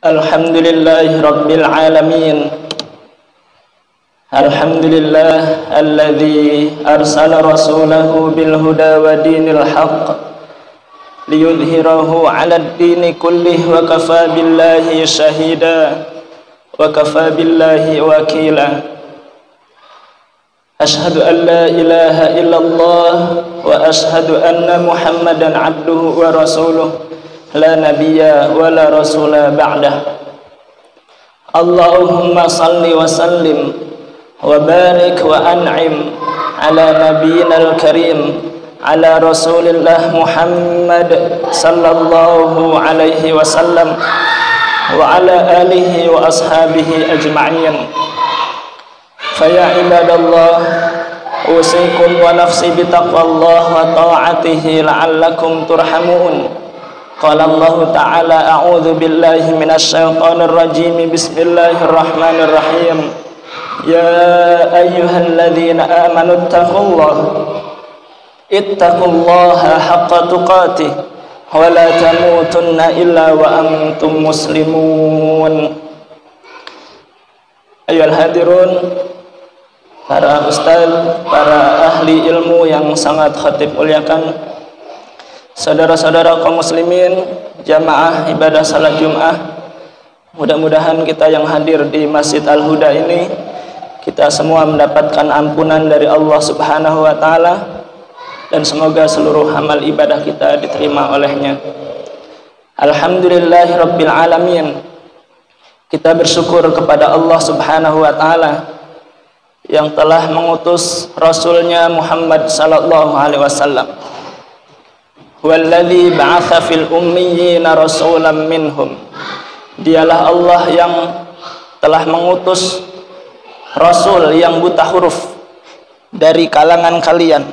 Alhamdulillahi Rabbil Alamin. Alhamdulillah alladzi arsala rasulahu bil huda wa dinil haqq liyudhhirahu 'alad dini kullih wa kafa billahi shahida wa kafa billahi wakila. Ashhadu an la ilaha illallah wa ashhadu anna Muhammadan 'abduhu wa rasuluh la nabiyya wa la rasula ba'dah. Allahumma salli wa sallim wa barik wa an'im ala nabiyyinal karim ala rasulillah Muhammad sallallahu alaihi wasallam wa ala alihi wa ashabihi ajma'in. Faya ibadallah, usikum wa nafsi bitaqwallah wa ta'atihi la'allakum turhamun. Qala Allah ta'ala a'udzu billahi minasyaitonir rajim. Bismillahirrahmanirrahim. Ya ayyuhalladzina amanu ittaqullaha haqqa tuqatih wa la tamutunna illa wa antum muslimun. Ayyuhal hadirun, para ustaz, para ahli ilmu yang sangat khatib muliakan, saudara-saudara kaum muslimin, jamaah ibadah salat Jumat, mudah-mudahan kita yang hadir di Masjid Al-Huda ini, kita semua mendapatkan ampunan dari Allah Subhanahu wa Ta'ala, dan semoga seluruh amal ibadah kita diterima olehnya. Alhamdulillahi Rabbil Alamin. Kita bersyukur kepada Allah Subhanahu wa Ta'ala yang telah mengutus Rasulnya Muhammad sallallahu alaihi wasallam. Walladzi ba'atsa fil ummiyina rasulan minhum. Dialah Allah yang telah mengutus Rasul yang buta huruf dari kalangan kalian.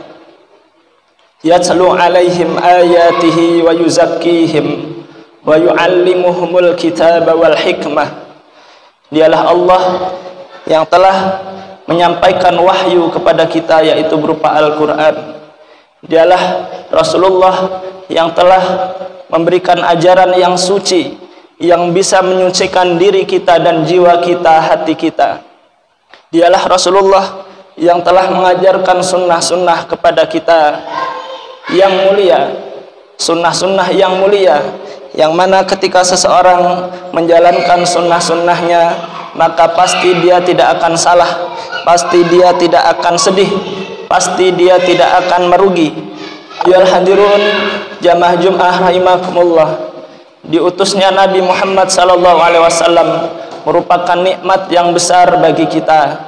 Yatlu alaihim ayatihi wa yuzakkihim wa yu'allimuhumul kitaba wal hikmah. Dialah Allah yang telah menyampaikan wahyu kepada kita, yaitu berupa Al-Quran. Dialah Rasulullah yang telah memberikan ajaran yang suci, yang bisa menyucikan diri kita dan jiwa kita, hati kita. Dialah Rasulullah yang telah mengajarkan sunnah-sunnah kepada kita yang mulia, sunnah-sunnah yang mulia, yang mana ketika seseorang menjalankan sunnah-sunnahnya, maka pasti dia tidak akan salah, pasti dia tidak akan sedih, pasti dia tidak akan merugi. Ya hadirun, jamaah Jumat rahimakumullah, diutusnya Nabi Muhammad sallallahu alaihi wasallam merupakan nikmat yang besar bagi kita,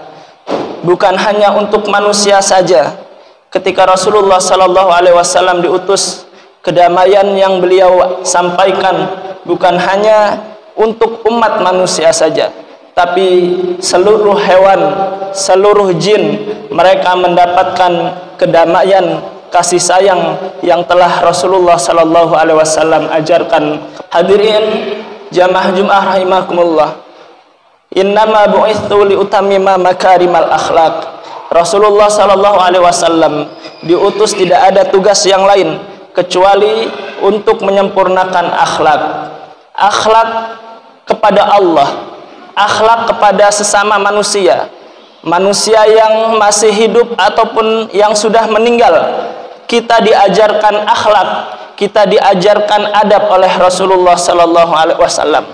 bukan hanya untuk manusia saja. Ketika Rasulullah sallallahu alaihi wasallam diutus, kedamaian yang beliau sampaikan bukan hanya untuk umat manusia saja, tapi seluruh hewan, seluruh jin, mereka mendapatkan kedamaian, kasih sayang yang telah Rasulullah sallallahu alaihi wasallam ajarkan. Hadirin jamaah Jumat rahimakumullah, innama bu'itsu liutammima makarimal akhlaq. Rasulullah sallallahu alaihi wasallam diutus tidak ada tugas yang lain kecuali untuk menyempurnakan akhlak. Akhlak kepada Allah, akhlak kepada sesama manusia, manusia yang masih hidup ataupun yang sudah meninggal. Kita diajarkan akhlak, kita diajarkan adab oleh Rasulullah sallallahu alaihi wasallam.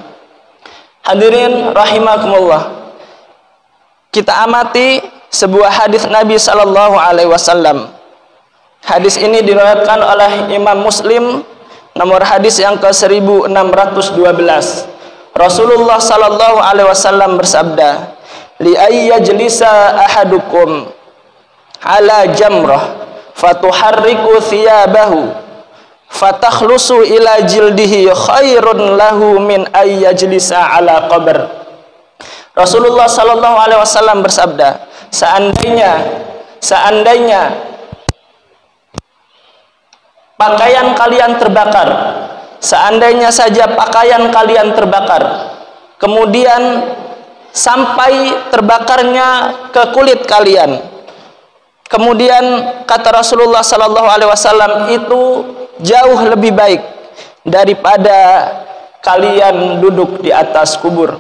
Hadirin rahimakumullah, kita amati sebuah hadis Nabi sallallahu alaihi wasallam. Hadis ini diriwayatkan oleh Imam Muslim, nomor hadis yang ke-1612. Rasulullah sallallahu alaihi wasallam bersabda, li ayyajlisa ahadukum ala jamrah fatuharriku thiyabahu fatakhlusu ila jildihi khairun lahu min ayyajlisa ala qabr. Rasulullah sallallahu alaihi wasallam bersabda, seandainya pakaian kalian terbakar, seandainya saja pakaian kalian terbakar, kemudian sampai terbakarnya ke kulit kalian, kemudian kata Rasulullah sallallahu alaihi wasallam, itu jauh lebih baik daripada kalian duduk di atas kubur.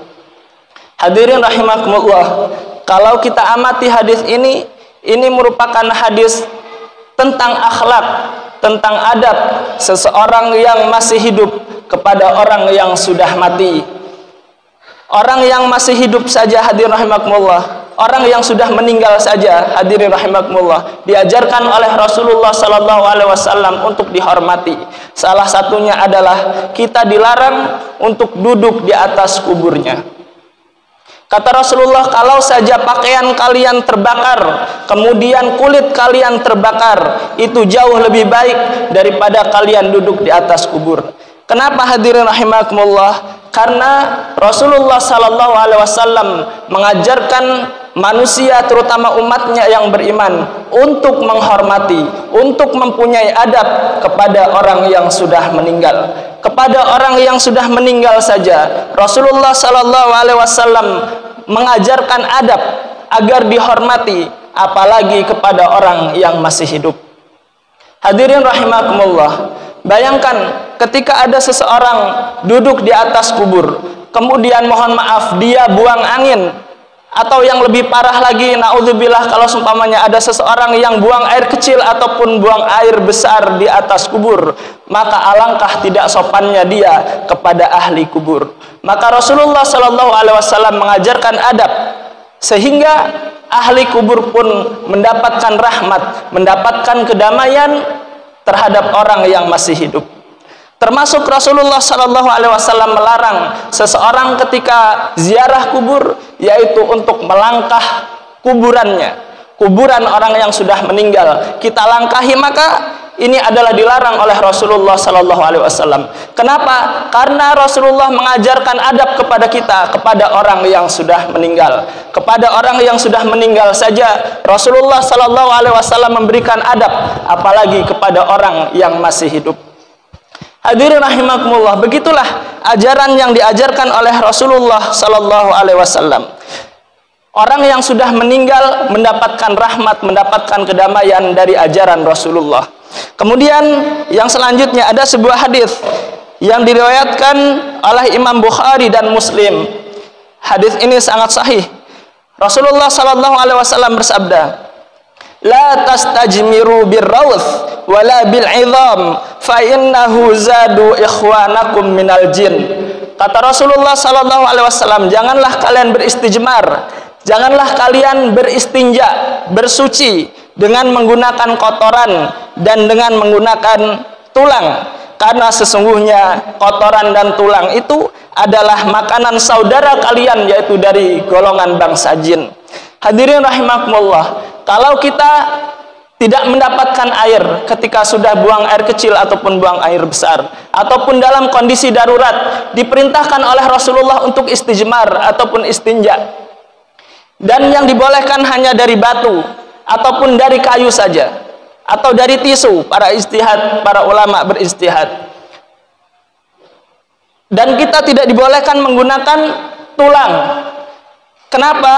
Hadirin rahimakumullah, kalau kita amati hadis ini merupakan hadis tentang akhlak, tentang adab seseorang yang masih hidup kepada orang yang sudah mati. Orang yang masih hidup saja, hadirin rahimakumullah, orang yang sudah meninggal saja, hadirin rahimakumullah, diajarkan oleh Rasulullah sallallahu alaihi wasallam untuk dihormati. Salah satunya adalah kita dilarang untuk duduk di atas kuburnya. Kata Rasulullah, kalau saja pakaian kalian terbakar, kemudian kulit kalian terbakar, itu jauh lebih baik daripada kalian duduk di atas kubur. Kenapa hadirin rahimakumullah? Karena Rasulullah sallallahu alaihi wasallam mengajarkan manusia, terutama umatnya yang beriman, untuk menghormati, untuk mempunyai adab kepada orang yang sudah meninggal. Kepada orang yang sudah meninggal saja Rasulullah sallallahu alaihi wasallam mengajarkan adab agar dihormati, apalagi kepada orang yang masih hidup. Hadirin rahimakumullah, bayangkan ketika ada seseorang duduk di atas kubur, kemudian mohon maaf dia buang angin, atau yang lebih parah lagi, naudzubillah, kalau seumpamanya ada seseorang yang buang air kecil ataupun buang air besar di atas kubur, maka alangkah tidak sopannya dia kepada ahli kubur. Maka Rasulullah Shallallahu Alaihi Wasallam mengajarkan adab sehingga ahli kubur pun mendapatkan rahmat, mendapatkan kedamaian terhadap orang yang masih hidup. Termasuk Rasulullah Shallallahu Alaihi Wasallam melarang seseorang ketika ziarah kubur, yaitu untuk melangkah kuburannya, kuburan orang yang sudah meninggal kita langkahi, maka ini adalah dilarang oleh Rasulullah Shallallahu Alaihi Wasallam. Kenapa? Karena Rasulullah mengajarkan adab kepada kita, kepada orang yang sudah meninggal. Kepada orang yang sudah meninggal saja Rasulullah Shallallahu Alaihi Wasallam memberikan adab, apalagi kepada orang yang masih hidup. Hadirin rahimakumullah, begitulah ajaran yang diajarkan oleh Rasulullah sallallahu alaihi wasallam. Orang yang sudah meninggal mendapatkan rahmat, mendapatkan kedamaian dari ajaran Rasulullah. Kemudian yang selanjutnya ada sebuah hadis yang diriwayatkan oleh Imam Bukhari dan Muslim. Hadis ini sangat sahih. Rasulullah sallallahu alaihi wasallam bersabda, "La tastajmiru birrawth wala bil 'idham fa innahu zadu ikhwanakum minal jin." Kata Rasulullah sallallahu alaihi wasallam, janganlah kalian beristijmar, janganlah kalian beristinja, bersuci dengan menggunakan kotoran dan dengan menggunakan tulang, karena sesungguhnya kotoran dan tulang itu adalah makanan saudara kalian, yaitu dari golongan bangsa jin. Hadirin rahimakumullah, kalau kita tidak mendapatkan air ketika sudah buang air kecil ataupun buang air besar, ataupun dalam kondisi darurat, diperintahkan oleh Rasulullah untuk istijmar ataupun istinja, dan yang dibolehkan hanya dari batu ataupun dari kayu saja, atau dari tisu. Para ulama beristihad, dan kita tidak dibolehkan menggunakan tulang. Kenapa?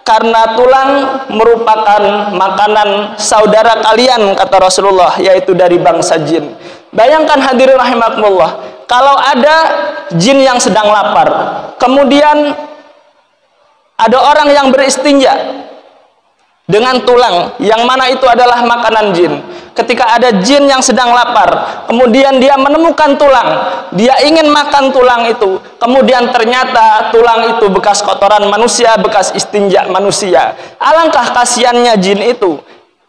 Karena tulang merupakan makanan saudara kalian, kata Rasulullah, yaitu dari bangsa jin. Bayangkan hadirin rahimakumullah, kalau ada jin yang sedang lapar, kemudian ada orang yang beristinja dengan tulang, yang mana itu adalah makanan jin. Ketika ada jin yang sedang lapar, kemudian dia menemukan tulang, dia ingin makan tulang itu, kemudian ternyata tulang itu bekas kotoran manusia, bekas istinja manusia. Alangkah kasihannya jin itu.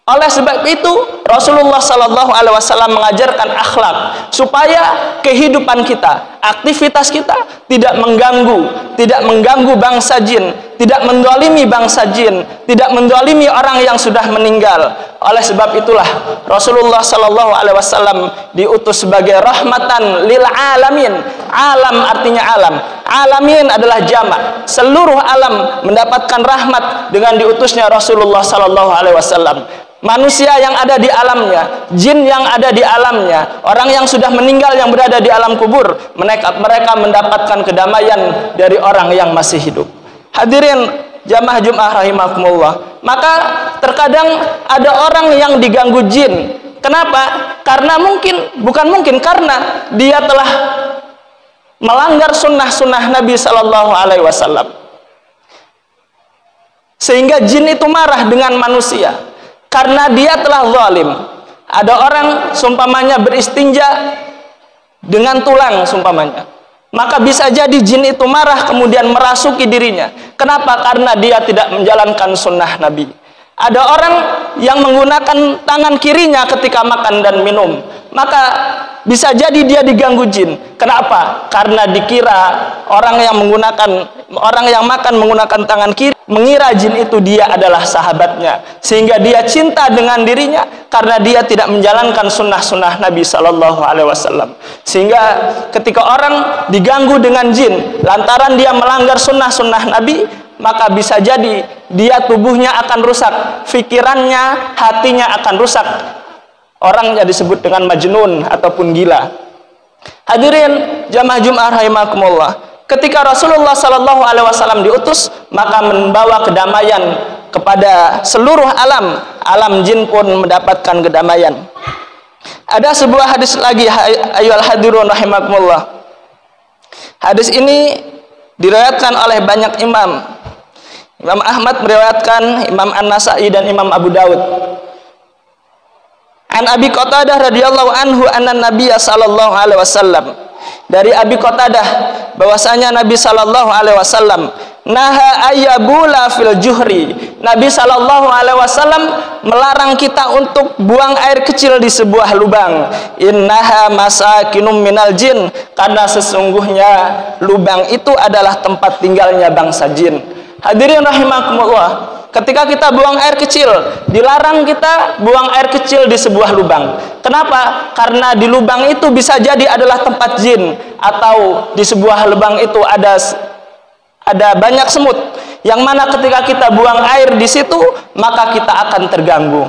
Oleh sebab itu Rasulullah Shallallahu Alaihi Wasallam mengajarkan akhlak supaya kehidupan kita, aktivitas kita tidak mengganggu bangsa jin, tidak mendolimi bangsa jin, tidak mendolimi orang yang sudah meninggal. Oleh sebab itulah Rasulullah Shallallahu Alaihi Wasallam diutus sebagai rahmatan lil alamin. Alam artinya alam, alamin adalah jamak. Seluruh alam mendapatkan rahmat dengan diutusnya Rasulullah Shallallahu Alaihi Wasallam. Manusia yang ada di alamnya, jin yang ada di alamnya, orang yang sudah meninggal yang berada di alam kubur, mereka mendapatkan kedamaian dari orang yang masih hidup. Hadirin jamaah Jumat rahimakumullah, maka terkadang ada orang yang diganggu jin. Kenapa? Karena karena dia telah melanggar sunnah-sunnah Nabi Shallallahu Alaihi Wasallam, sehingga jin itu marah dengan manusia karena dia telah zalim. Ada orang sumpamanya beristinja dengan tulang sumpamanya, maka bisa jadi jin itu marah kemudian merasuki dirinya. Kenapa? Karena dia tidak menjalankan sunnah Nabi. Ada orang yang menggunakan tangan kirinya ketika makan dan minum, maka bisa jadi dia diganggu jin. Kenapa? Karena dikira orang yang makan menggunakan tangan kiri mengira jin itu dia adalah sahabatnya, sehingga dia cinta dengan dirinya karena dia tidak menjalankan sunnah-sunnah Nabi Shallallahu Alaihi Wasallam. Sehingga ketika orang diganggu dengan jin lantaran dia melanggar sunnah-sunnah Nabi, maka bisa jadi dia tubuhnya akan rusak, pikirannya, hatinya akan rusak. Orangnya disebut dengan majnun ataupun gila. Hadirin jamaah Jumat rahimakumullah, ketika Rasulullah Shallallahu Alaihi Wasallam diutus, maka membawa kedamaian kepada seluruh alam. Alam jin pun mendapatkan kedamaian. Ada sebuah hadis lagi, ayyuhal hadirun rahimakumullah. Hadis ini diriwayatkan oleh banyak imam. Imam Ahmad meriwayatkan, Imam An-Nasai dan Imam Abu Daud. An Abi Qatadah radhiyallahu anhu anna Nabiyya sallallahu alaihi wasallam. Dari Abi Qatadah bahwasanya Nabi sallallahu alaihi wasallam naha ayyabula fil juhri. Nabi sallallahu alaihi wasallam melarang kita untuk buang air kecil di sebuah lubang. Innaha masakinum minal jin, karena sesungguhnya lubang itu adalah tempat tinggalnya bangsa jin. Hadirin rahimakumullah, ketika kita buang air kecil, dilarang kita buang air kecil di sebuah lubang. Kenapa? Karena di lubang itu bisa jadi adalah tempat jin, atau di sebuah lubang itu ada banyak semut, yang mana ketika kita buang air di situ, maka kita akan terganggu.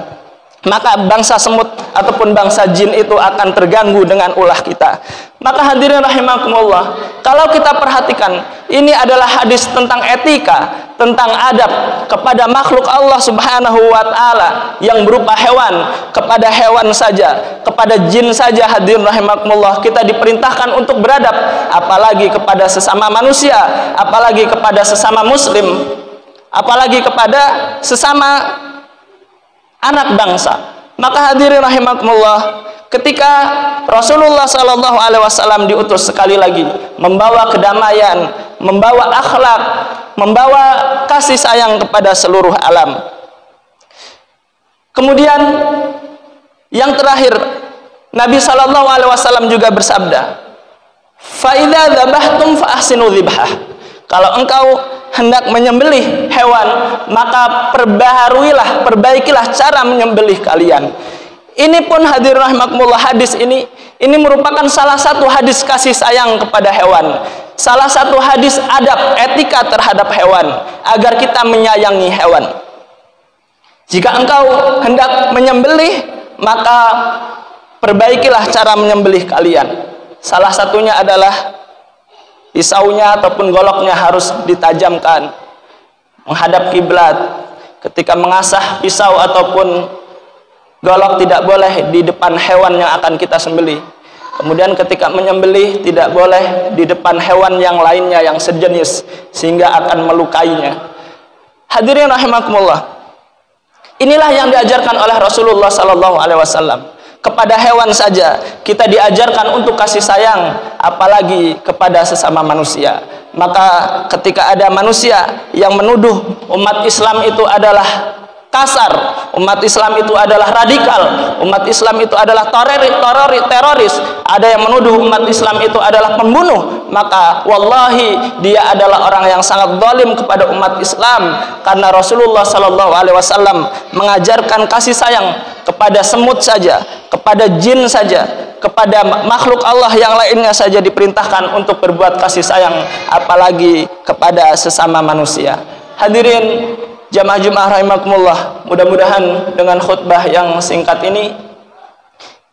Maka bangsa semut ataupun bangsa jin itu akan terganggu dengan ulah kita. Maka hadirin rahimakumullah, kalau kita perhatikan, ini adalah hadis tentang etika, tentang adab kepada makhluk Allah Subhanahu wa Ta'ala yang berupa hewan. Kepada hewan saja, kepada jin saja, hadirin rahimakumullah, kita diperintahkan untuk beradab, apalagi kepada sesama manusia, apalagi kepada sesama muslim, apalagi kepada sesama anak bangsa. Maka hadirin rahimakumullah, ketika Rasulullah Shallallahu Alaihi Wasallam diutus sekali lagi membawa kedamaian, membawa akhlak, membawa kasih sayang kepada seluruh alam. Kemudian yang terakhir, Nabi Shallallahu Alaihi Wasallam juga bersabda, "Fa idza dzabhtum fa ahsinu dzibhah." Kalau engkau hendak menyembelih hewan, maka perbaikilah cara menyembelih kalian. Ini pun hadirin rahimakumullah, hadis ini merupakan salah satu hadis kasih sayang kepada hewan, salah satu hadis adab etika terhadap hewan, agar kita menyayangi hewan. Jika engkau hendak menyembelih, maka perbaikilah cara menyembelih kalian. Salah satunya adalah pisaunya ataupun goloknya harus ditajamkan menghadap kiblat. Ketika mengasah pisau ataupun golok tidak boleh di depan hewan yang akan kita sembelih. Kemudian ketika menyembelih tidak boleh di depan hewan yang lainnya yang sejenis, sehingga akan melukainya. Hadirin rahimakumullah, inilah yang diajarkan oleh Rasulullah Sallallahu Alaihi Wasallam. Kepada hewan saja kita diajarkan untuk kasih sayang, apalagi kepada sesama manusia. Maka ketika ada manusia yang menuduh umat Islam itu adalah kasar, umat Islam itu adalah radikal, umat Islam itu adalah teroris, ada yang menuduh umat Islam itu adalah pembunuh, maka wallahi dia adalah orang yang sangat zalim kepada umat Islam. Karena Rasulullah Sallallahu Alaihi Wasallam mengajarkan kasih sayang kepada semut saja, kepada jin saja, kepada makhluk Allah yang lainnya saja diperintahkan untuk berbuat kasih sayang, apalagi kepada sesama manusia. Hadirin jamaah Jumat rahimakumullah, mudah-mudahan dengan khutbah yang singkat ini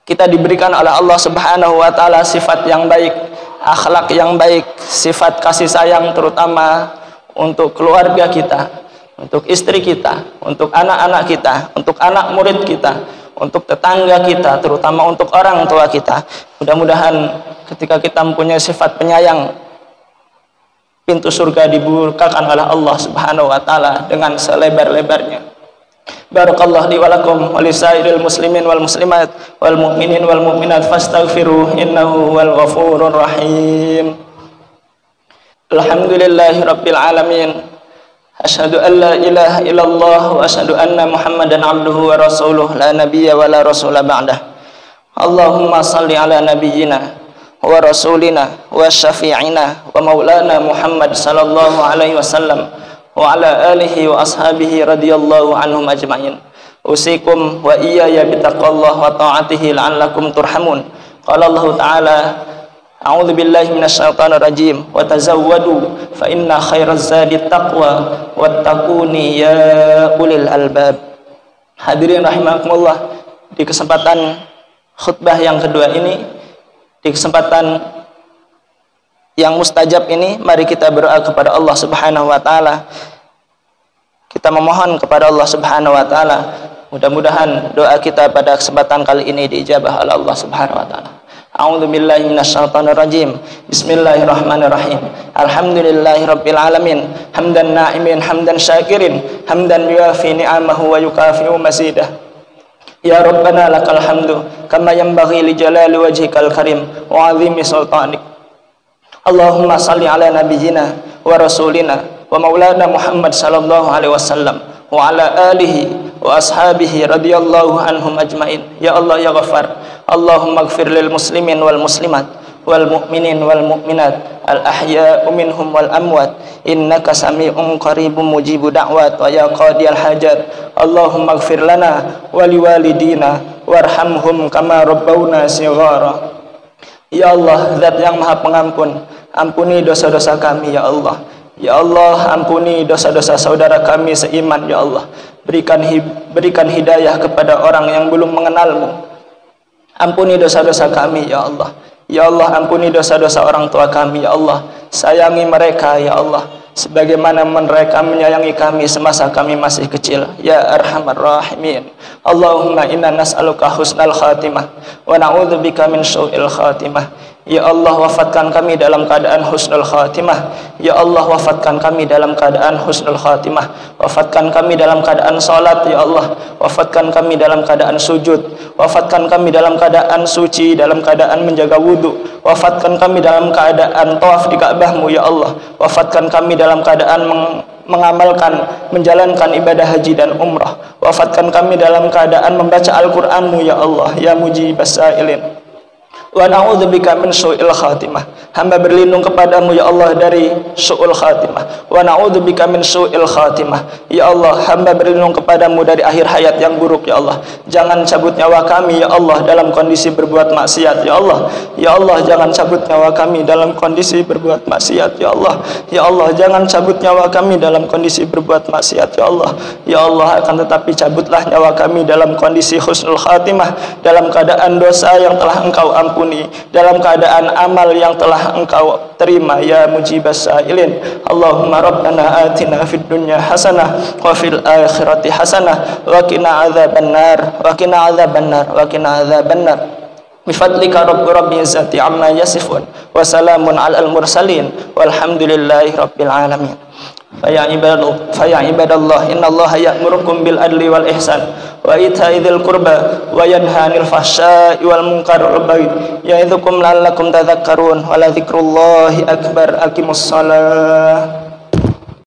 kita diberikan oleh Allah Subhanahu wa Ta'ala sifat yang baik, akhlak yang baik, sifat kasih sayang, terutama untuk keluarga kita, untuk istri kita, untuk anak-anak kita, untuk anak murid kita, untuk tetangga kita, terutama untuk orang tua kita. Mudah-mudahan ketika kita mempunyai sifat penyayang, pintu surga dibukakan oleh Allah Subhanahu wa taala dengan selebar-lebarnya. Barakallahu li wa lakum wa lisairil muslimin wal muslimat wal mu'minin wal mu'minat fastaghfiruh innahu wal ghafurur rahim. Alhamdulillahi rabbil alamin. Asyhadu an la ilaha illallah wa asyhadu anna Muhammadan abduhu wa rasuluh la nabiyya wa la rasula ba'dah. Allahumma salli ala nabiyyina wa rasulina wa syafi'ina wa maulana Muhammad sallallahu alaihi wasallam wa ala alihi wa ashabihi radhiyallahu anhum ajma'in. Usikum wa iyaya bitaqwallah wa ta'atihi la'allakum turhamun. Qala Allah ta'ala a'udzu billahi minasyaitonir rajim wa tazawwadu fa inna khairaz zadi taqwa wattaquni ya ulil albab. Hadirin rahimakumullah, di kesempatan khutbah yang kedua ini, di kesempatan yang mustajab ini, mari kita berdoa kepada Allah Subhanahu wa taala. Kita memohon kepada Allah Subhanahu wa taala, mudah-mudahan doa kita pada kesempatan kali ini diijabah oleh Allah Subhanahu wa taala. A'udzu billahi minasyaitonir rajim. Bismillahirrahmanirrahim. Alhamdulillahirabbil alamin. Hamdan na'imin, hamdan syakirin, hamdan yuafi ni'amahu wa yukafi'u mazidah. Ya Rabbana lakal hamdu kama yanbaghi li jalali wajhikal karim wa 'azimi sultanik. Allahumma salli ala nabiyyina wa rasulina wa maulana Muhammad sallallahu alaihi wasallam wa ala alihi wa ashabihi radhiyallahu anhum ajmain. Ya Allah ya Ghaffar, Allahumma ighfir lil muslimin wal muslimat wal mu'minin wal mu'minat al ahya'u minhum wal amwat innaka sami'un qaribun mujibu da'wat wa ya qadiyal hajat. Allahumma ighfir lana wa liwalidina warhamhum kama rabbawna shighara. Ya Allah, Zat yang Maha Pengampun, ampuni dosa-dosa kami ya Allah. Ya Allah, ampuni dosa-dosa saudara kami seiman ya Allah. Berikan hidayah kepada orang yang belum mengenalmu. Ampuni dosa-dosa kami ya Allah. Ya Allah, ampuni dosa-dosa orang tua kami ya Allah. Sayangi mereka ya Allah, sebagaimana mereka menyayangi kami semasa kami masih kecil. Ya Arhamar Rahimin. Allahumma inna nas'aluka husnal khatimah wa na'udzubika min syu'il khatimah. Ya Allah, wafatkan kami dalam keadaan husnul khatimah. Ya Allah, wafatkan kami dalam keadaan husnul khatimah. Wafatkan kami dalam keadaan salat ya Allah. Wafatkan kami dalam keadaan sujud. Wafatkan kami dalam keadaan suci, dalam keadaan menjaga wudu. Wafatkan kami dalam keadaan tawaf di Ka'bahmu ya Allah. Wafatkan kami dalam keadaan mengamalkan, menjalankan ibadah haji dan umrah. Wafatkan kami dalam keadaan membaca Al-Qur'an-Mu ya Allah, ya mujibas sa'ilin. Wa na'udzubika min syu'il khatimah. Hamba berlindung kepadamu ya Allah dari syu'ul khatimah. Wa na'udzubika min syu'il khatimah. Ya Allah, hamba berlindung kepadamu dari akhir hayat yang buruk ya Allah. Jangan cabut nyawa kami ya Allah dalam kondisi berbuat maksiat ya Allah. Ya Allah, jangan cabut nyawa kami dalam kondisi berbuat maksiat ya Allah. Ya Allah, jangan cabut nyawa kami dalam kondisi berbuat maksiat ya Allah. Ya Allah, akan tetapi cabutlah nyawa kami dalam kondisi husnul khatimah, dalam keadaan dosa yang telah Engkau ampuni, dalam keadaan amal yang telah Engkau terima ya mujibas sa'ilin. Allahumma rabbana atina fid dunya hasanah wa fil akhirati hasanah wa qina adzabannar wa qina adzabannar wa qina adzabannar. Bifadlika rabbil izzati amma yasifun wa salamun alal mursalin walhamdulillahi rabbil alamin. Faya ibadallah innallaha ya'murukum bil adli wal ihsan wa ita'i dzil qurba wa yanha 'anil fahsya'i wal munkar wal baghi ya'idzukum la'allakum tadhakkarun wa la dzikrullahi akbar. Aqimussalah.